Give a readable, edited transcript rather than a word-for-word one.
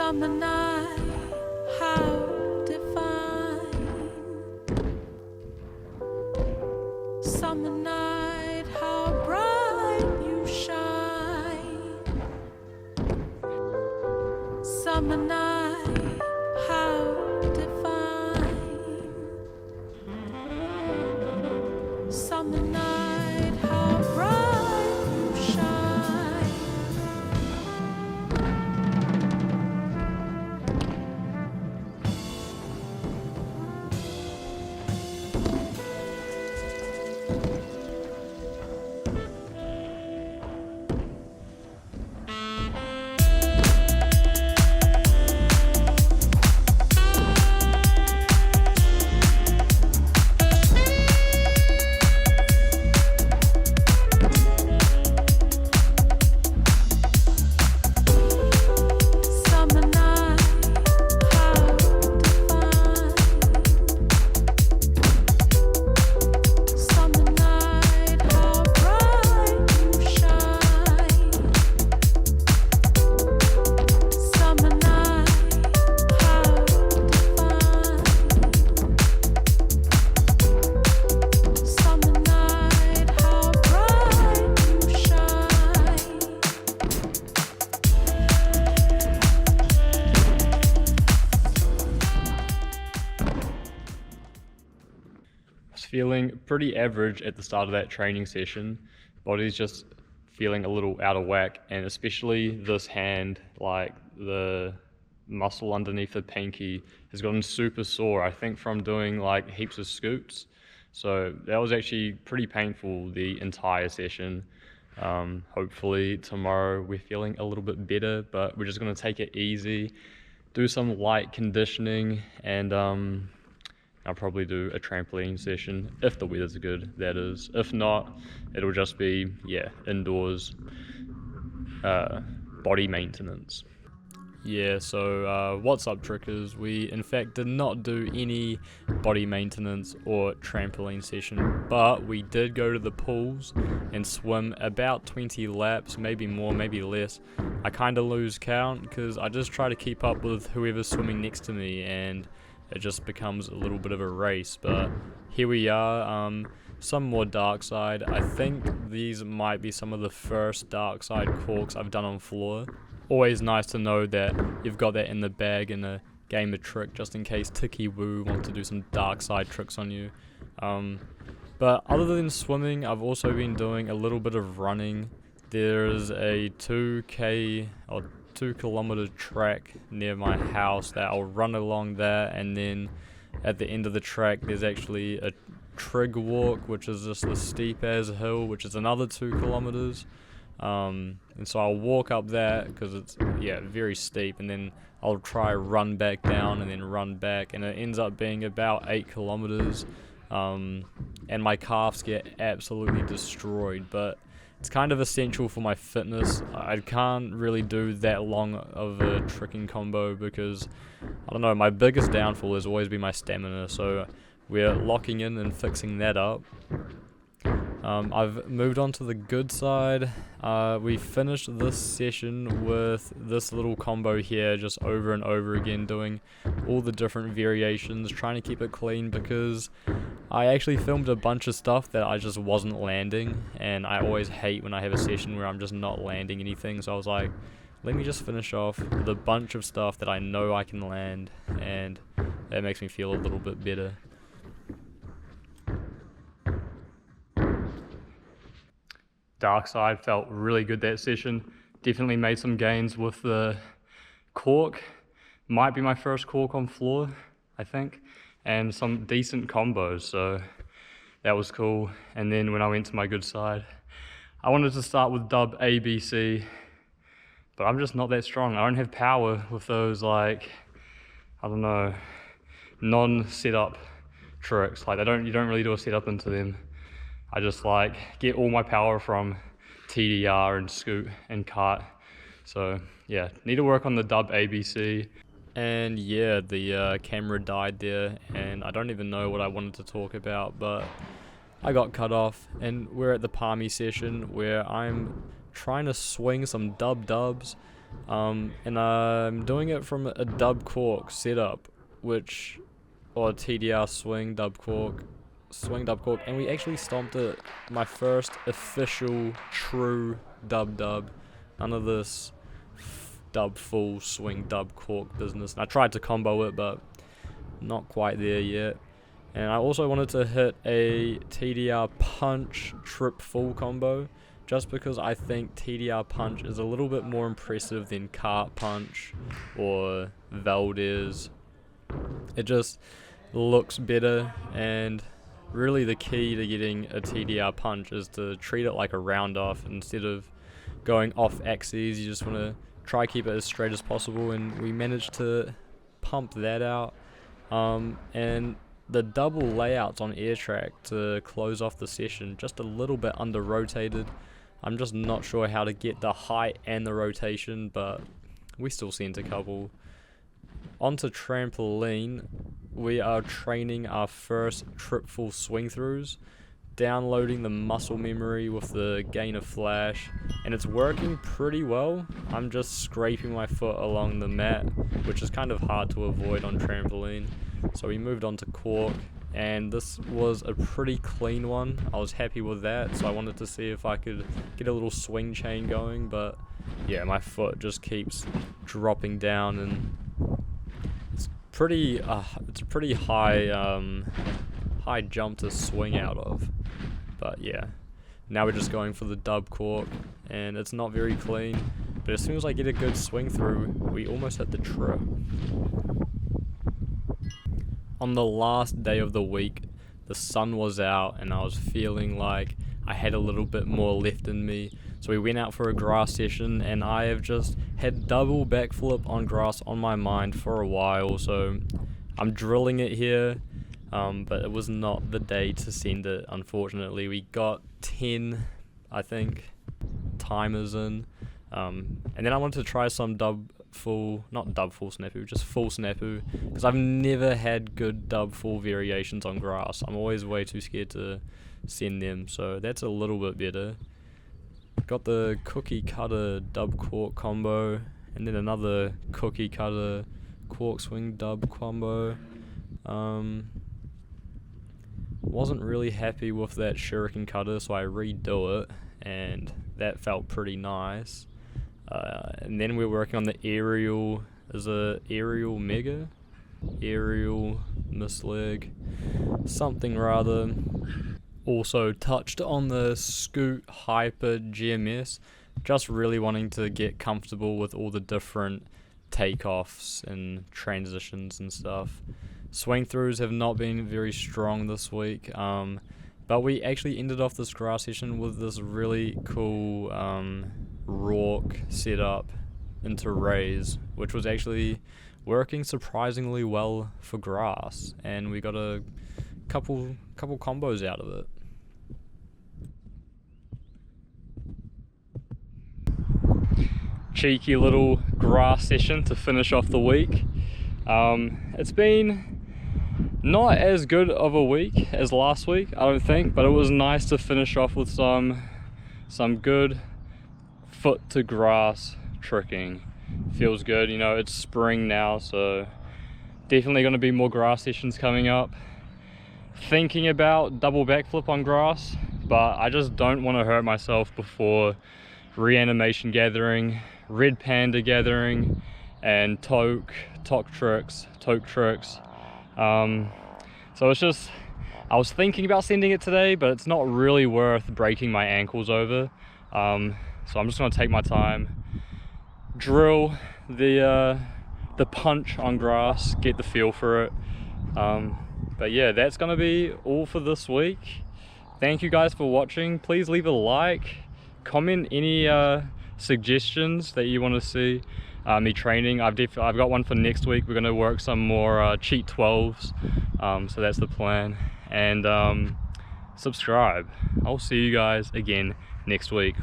Summer night, how divine. Summer night, how bright you shine. Summer night, how divine. Summer night, how bright you shine. Summer night, how divine. Summer night, how bright you shine. Summer night, how divine. Summer night, how bright you shine. I was feeling pretty average at the start of that training session. Body's just feeling a little out of whack, and especially this hand, like the muscle underneath the pinky has gotten super sore, I think from doing like heaps of scoots. So that was actually pretty painful the entire session. Hopefully tomorrow we're feeling a little bit better, but we're just going to take it easy, do some light conditioning, and I'll probably do a trampoline session if the weather's good, that is. If not, it'll just be, indoors body maintenance. Yeah, so what's up, trickers? We in fact did not do any body maintenance or trampoline session, but we did go to the pools and swim about 20 laps, maybe more, maybe less. I kind of lose count because I just try to keep up with whoever's swimming next to me, and it just becomes a little bit of a race. But here we are, some more dark side. I think these might be some of the first dark side corks I've done on floor. Always nice to know that you've got that in the bag in a game of trick, just in case Tiki Woo wants to do some dark side tricks on you. But other than swimming, I've also been doing a little bit of running. There's a 2K or 2 kilometer track near my house that I'll run along that, and then at the end of the track there's actually a trig walk, which is just a steep as hill, which is another 2 kilometers. And so I'll walk up that because it's very steep, and then I'll try run back down and then run back, and it ends up being about 8 kilometers. And my calves get absolutely destroyed, but it's kind of essential for my fitness. I can't really do that long of a tricking combo because, I don't know, my biggest downfall has always been my stamina, so we're locking in and fixing that up. I've moved on to the good side. We finished this session with this little combo here, just over and over again, doing all the different variations, trying to keep it clean because I actually filmed a bunch of stuff that I just wasn't landing, and I always hate when I have a session where I'm just not landing anything. So I was like, let me just finish off with a bunch of stuff that I know I can land, and that makes me feel a little bit better. Dark side felt really good that session. Definitely made some gains with the cork. Might be my first cork on floor, I think. And some decent combos, so that was cool. And then when I went to my good side, I wanted to start with dub ABC, but I'm just not that strong. I don't have power with those, like, I don't know, non-setup tricks. Like you don't really do a setup into them. I just like get all my power from TDR and scoot and kart. So yeah, need to work on the dub ABC. And yeah, the camera died there, and I don't even know what I wanted to talk about, but I got cut off, and we're at the Palmy session where I'm trying to swing some dubs. And I'm doing it from a dub cork setup, or TDR swing dub cork, and we actually stomped it. My first official true dub, none of this dub full swing dub cork business. And I tried to combo it, but not quite there yet. And I also wanted to hit a TDR punch trip full combo, just because I think TDR punch is a little bit more impressive than cart punch or Valdez. It just looks better, and really the key to getting a TDR punch is to treat it like a round off instead of going off axes. You just want to try keep it as straight as possible, and we managed to pump that out. And the double layouts on air track to close off the session, just a little bit under rotated. I'm just not sure how to get the height and the rotation, but we still sent a couple. Onto trampoline, we are training our first trip full swing throughs, downloading the muscle memory with the gainer flash, and it's working pretty well. I'm just scraping my foot along the mat, which is kind of hard to avoid on trampoline. So we moved on to cork, and this was a pretty clean one. I was happy with that, so I wanted to see if I could get a little swing chain going, but yeah, my foot just keeps dropping down, and it's a pretty high jump to swing out of. But yeah, now we're just going for the dub cork, and it's not very clean, but as soon as I get a good swing through, we almost hit the trip. On the last day of the week, the sun was out and I was feeling like I had a little bit more left in me. So we went out for a grass session, and I have just had double backflip on grass on my mind for a while. So I'm drilling it here, but it was not the day to send it, unfortunately. We got 10, I think, timers in. And then I wanted to try some full snapu, just full snapu, because I've never had good dub full variations on grass. I'm always way too scared to send them, so that's a little bit better. Got the cookie cutter dub cork combo, and then another cookie cutter cork swing dub combo. Wasn't really happy with that shuriken cutter, so I redo it, and that felt pretty nice. And then we're working on the aerial, aerial mega? Aerial misleg, something rather. Also touched on the Scoot Hyper GMS, just really wanting to get comfortable with all the different takeoffs and transitions and stuff. Swing throughs have not been very strong this week, but we actually ended off this grass session with this really cool Rourke setup into raise, which was actually working surprisingly well for grass, and we got a couple combos out of it. Cheeky little grass session to finish off the week. It's been not as good of a week as last week, I don't think, but it was nice to finish off with some good foot to grass tricking. Feels good, you know, it's spring now, so definitely going to be more grass sessions coming up. Thinking about double backflip on grass, but I just don't want to hurt myself before reanimation gathering, red panda gathering, and toke tricks. So it's just, I was thinking about sending it today, but it's not really worth breaking my ankles over. So I'm just going to take my time, drill the punch on grass, get the feel for it. But yeah, that's going to be all for this week. Thank you guys for watching. Please leave a like, comment any suggestions that you want to see me training. I've got one for next week. We're going to work some more cheat 12s, so that's the plan. And subscribe. I'll see you guys again next week.